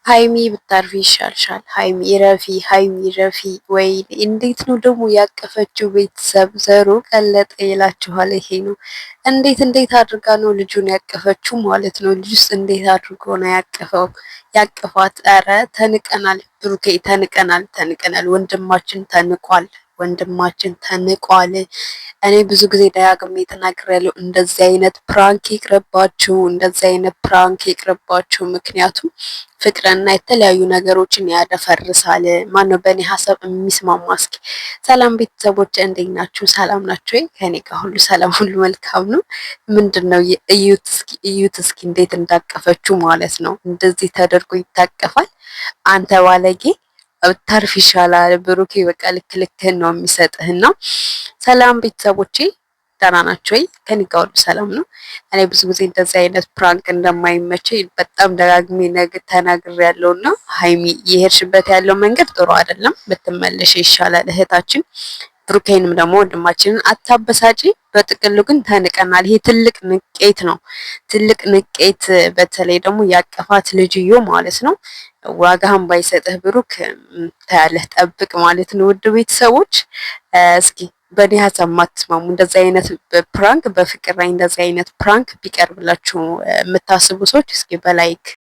ሀይሚ ብታርፊ ይሻልሻል። ሀይሚ ረፊ፣ ሀይሚ ረፊ። ወይ እንዴት ነው ደግሞ ያቀፈችው? ቤተሰብ ዘሩ ቀለጠ ይላችኋል። ይሄ ነው እንዴት አድርጋ ነው ልጁን ያቀፈችው ማለት ነው። ልጁስ እንዴት አድርጎ ነው ያቀፋት? ኧረ ተንቀናል፣ ብሩኬ ተንቀናል። ወንድማችን ተንቋል። ወንድማችን ተንቋል። እኔ ብዙ ጊዜ ደጋግሜ ተናግሬያለሁ። እንደዚህ አይነት ፕራንክ ይቅርባችሁ፣ እንደዚህ አይነት ፕራንክ ይቅርባችሁ። ምክንያቱም ፍቅርና የተለያዩ ነገሮችን ያደፈርሳል። ማነው በእኔ ሀሳብ የሚስማማ? እስኪ ሰላም ቤተሰቦች እንዴት ናችሁ? ሰላም ናችሁ ወይ? ከኔ ጋር ሁሉ ሰላም፣ ሁሉ መልካም ነው። ምንድን ነው እዩት እስኪ እንዴት እንዳቀፈችው ማለት ነው። እንደዚህ ተደርጎ ይታቀፋል? አንተ ባለጌ ብታርፍ ይሻላል። ብሩኬ በቃ ልክህን ነው የሚሰጥህና። ሰላም ቤተሰቦቼ ደህና ናችሁ ወይ? ከኔ ጋር ሁሉ ሰላም ነው። እኔ ብዙ ጊዜ እንደዚህ አይነት ፕራንክ እንደማይመቸኝ በጣም ደጋግሜ ተናግሬያለሁና ሀይሚ እየሄድሽበት ያለው መንገድ ጥሩ አይደለም፣ ብትመለሽ ይሻላል እህታችን። ብሩኬንም ደግሞ ወንድማችንን አታበሳጪ። በጥቅሉ ግን ተንቀናል። ይሄ ትልቅ ንቄት ነው፣ ትልቅ ንቄት። በተለይ ደግሞ ያቀፋት ልጅዮ ማለት ነው። ዋጋህን ባይሰጥህ ብሩክ ታያለህ፣ ጠብቅ ማለት ነው። ውድ ቤተሰቦች እስኪ በእኔ ሀሳብ ማትስማሙ እንደዚህ አይነት ፕራንክ በፍቅር ላይ እንደዚህ አይነት ፕራንክ ቢቀርብላችሁ የምታስቡ ሰዎች እስኪ በላይክ